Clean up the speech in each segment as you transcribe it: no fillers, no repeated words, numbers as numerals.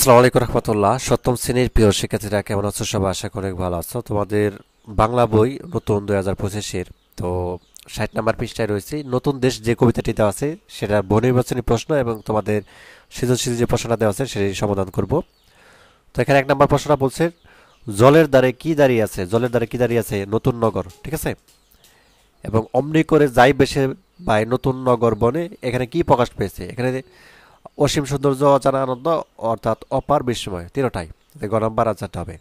আসসালামু আলাইকুম রহমতুল্লাহ। সপ্তম শ্রেণীর প্রিয় শিক্ষার্থীরা কেমন আছো? সবাই আশা করি ভালো আছো। তোমাদের বাংলা বই নতুন 2025-এর তো 60 নম্বর পৃষ্ঠায় রয়েছে নতুন দেশ যে কবিতাটি দেওয়া আছে সেটার বহুনির্বাচনী প্রশ্ন এবং তোমাদের সৃজনশীল যে প্রশ্নটা দেওয়া আছে সেটি সমাধান করব। তো এখানে 1 নম্বর প্রশ্নটা বলছে জলের ধারে কি দাঁড়িয়ে আছে, জলের ধারে কি দাঁড়িয়ে আছে? নতুন নগর, ঠিক আছে। এবং অমনি করে যাই বেশে বাই নতুন নগর বনে, এখানে কি প্রকাশ পেয়েছে? এখানে অসীম সৌন্দর্য, অজানা আনন্দ, অর্থাৎ অপার বিস্ময়, তিনটাই। গ নাম্বার আনসারটা হবে।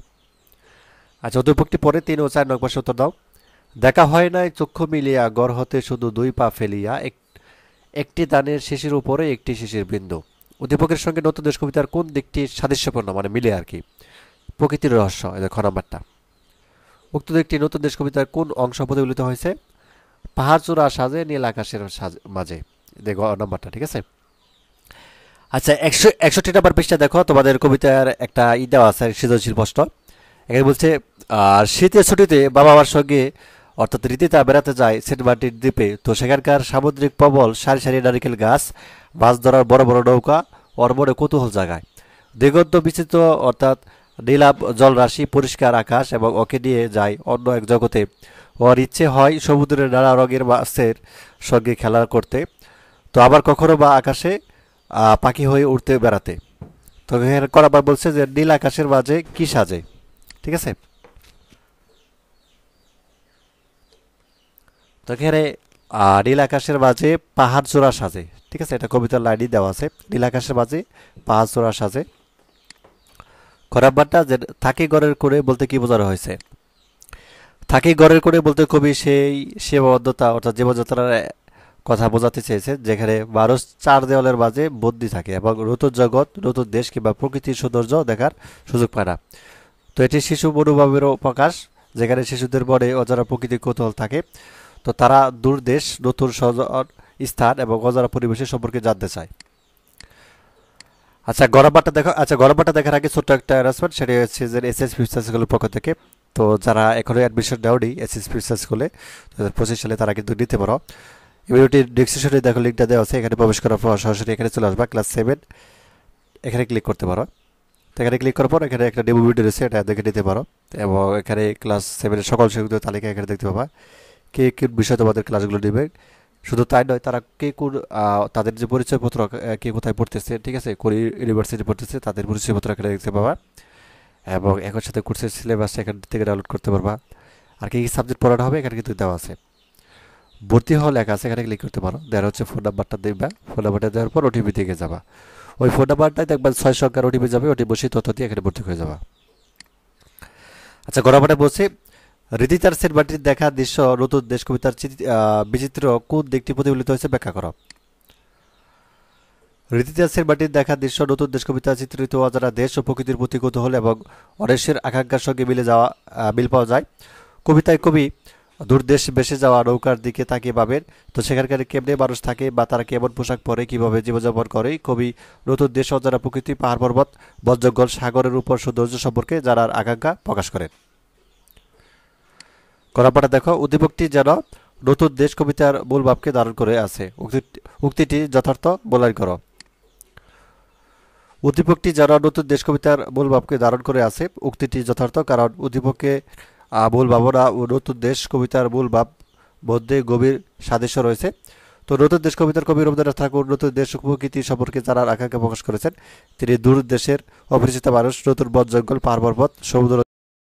আচ্ছা, উদ্দীপকটি পরে 3 ও 4 নং প্রশ্ন উত্তর দাও। দেখা হয় নাই চক্ষু মিলিয়া, গড় হতে শুধু 2 পা ফেলিয়া, একটি দানের শিশির উপরে একটি শিশির বিন্দু। উদ্দীপকের সঙ্গে নতুন দেশ কবিতার কোন দিকটি সাদৃশ্যপূর্ণ, মানে মিলে আর কি? প্রকৃতির রহস্য, এটা খ নাম্বারটা। উক্ত দিকটি নতুন দেশ কবিতার কোন অংশ প্রতিফলিত হয়েছে? পাহাড় চূড়া সাজে নীল আকাশের মাঝে, গ নাম্বারটা, ঠিক আছে। আচ্ছা, 61 নম্বর পৃষ্ঠা দেখো, তোমাদের কবিতার একটা দেওয়া আছে সৃজনশীল প্রশ্ন। এখানে বলছে শীতের ছুটিতে বাবা মার সঙ্গে অর্থাৎ রীতিতা বেড়াতে যায় সেন্ট মার্টিন দ্বীপে। তো সেখানকার সামুদ্রিক প্রবল, সারি সারি নারিকেল গাছ, মাছ ধরার বড় বড় নৌকা ওর মনে কৌতূহল জাগায়। দিগন্ত বিচিত্র অর্থাৎ নীলাভ জলরাশি, পরিষ্কার আকাশ এবং ওকে নিয়ে যায় অন্য এক জগতে। ওর ইচ্ছে হয় সমুদ্রের নানা রঙের মাছের সঙ্গে খেলা করতে, তো আবার কখনো বা আকাশে পাখি হয়ে উড়তে বেড়াতে। তো এখানে করাবার বলছে যে নীল আকাশের মাঝে কি সাজে, ঠিক আছে। তো এখানে নীল আকাশের মাঝে পাহাড় চূড়া সাজে, ঠিক আছে। এটা কবিতার লাইনই দেওয়া আছে, নীল আকাশের মাঝে পাহাড় চূড়া সাজে। খরাবারটা যে থাকি গড়ের করে বলতে কি বোঝানো হয়েছে? থাকি গড়ের করে বলতে কবি সেই সীমাবদ্ধতা অর্থাৎ জীবনযাত্রার কথা বোঝাতে চেয়েছে যেখানে মানুষ 4 দেওয়ালের মাঝে বন্দী থাকে এবং নতুন জগৎ, নতুন দেশ কিংবা প্রকৃতির সৌন্দর্য দেখার সুযোগ পায় না। তো এটি শিশু মনোভাবেরও প্রকাশ, যেখানে শিশুদের মনে অজানা প্রকৃতির কৌতূহল থাকে। তো তারা দূর দেশ, নতুন স্থান এবং অজানা পরিবেশের সম্পর্কে জানতে চায়। আচ্ছা, গরমবারটা দেখো। আচ্ছা, গরমবারটা দেখার আগে ছোট্ট একটা অ্যানাউন্সমেন্ট, সেটা হচ্ছে যে এসএস ফিউচার স্কুলের পক্ষ থেকে। তো যারা এখনো অ্যাডমিশন নেওনি এসএস ফিউচার স্কুলে 2025 সালে, তারা কিন্তু নিতে পারো। ভিডিওটির ডিসক্রিপশনে দেখো, লিঙ্কটা দেওয়া আছে। এখানে প্রবেশ করার পর সরাসরি এখানে চলে আসবা, ক্লাস 7 এখানে ক্লিক করতে পারো। তো এখানে ক্লিক করার পর এখানে একটা ডেমো ভিডিও রয়েছে, এটা দেখে নিতে পারো। এবং এখানে ক্লাস 7-এর সকল শিক্ষকদের তালিকা এখানে দেখতে পাবা, কে কি বিষয়ে তোমাদের ক্লাসগুলো নেবে। শুধু তাই নয়, তারা কে কোন তাদের যে পরিচয়পত্র, কে কোথায় পড়তেছে, ঠিক আছে, কোন ইউনিভার্সিটি পড়তেছে, তাদের পরিচয়পত্র এখানে দেখতে পাবা। এবং একই সাথে কোর্সের সিলেবাস এখান থেকে ডাউনলোড করতে পারবা। আর কি কি সাবজেক্ট পড়ানো হবে এখানে কিন্তু দেওয়া আছে। ভর্তি হওয়া লেখা আছে, এখানে ক্লিক করতে পারো। দেওয়ার হচ্ছে ফোন নাম্বারটা দেখবা, ফোন নাম্বারটা দেওয়ার পর ওটিপি থেকে যাবা। ওই ফোন নাম্বারটাই দেখবা 6 সংখ্যার ওটিপি যাবে, ওটি বসে তথ্য দিয়ে এখানে ভর্তি হয়ে যাবা। আচ্ছা, গণমানে বলছে হৃদিতার সেন্ট মার্টিন দেখা দৃশ্য নতুন দেশ কবিতার বিচিত্র কোন দিকটি প্রতিফলিত হয়েছে ব্যাখ্যা করো। হৃদিতার সেন্ট মার্টিন দেখা দৃশ্য নতুন দেশ কবিতা চিত্রিত অজানা দেশ ও প্রকৃতির প্রতি কৌতূহল এবং অনেশের আকাঙ্ক্ষার সঙ্গে মিল পাওয়া যায়। কবিতায় কবি দূরদেশ ভেসে যাওয়া নৌকার দিকে তাকিয়ে পাবেন। তো সেখানকার কেমনে মানুষ থাকে বা তারা কেমন পোশাক পরে, কিভাবে জীবনযাপন করে। কবি নতুন দেশ, অজানা প্রকৃতি, পাহাড় পর্বত, বন জঙ্গল, সাগরের উপর সৌন্দর্য সম্পর্কে জানার আকাঙ্ক্ষা প্রকাশ করেন। করাপাটা দেখো, উদ্দীপকটি যেন নতুন দেশ কবিতার মূল ভাবকে ধারণ করে আছে। উক্তিটি যথার্থ বলাই করো। উদ্দীপকটি যেন নতুন দেশ কবিতার মূল ভাবকে ধারণ করে আছে, উক্তিটি যথার্থ, কারণ উদ্দীপকে মূল ভাবনা ও নতুন দেশ কবিতার মূল ভাব মধ্যে গভীর সাদৃশ্য রয়েছে। তো নতুন দেশ কবিতার কবি রবীন্দ্রনাথ ঠাকুর নতুন দেশ প্রকৃতি সম্পর্কে জানার আকাঙ্ক্ষা প্রকাশ করেছেন। তিনি দূর দেশের অপরিচিত মানুষ, নতুন বন জঙ্গল, পাহাড় পর্বত, সমুদ্র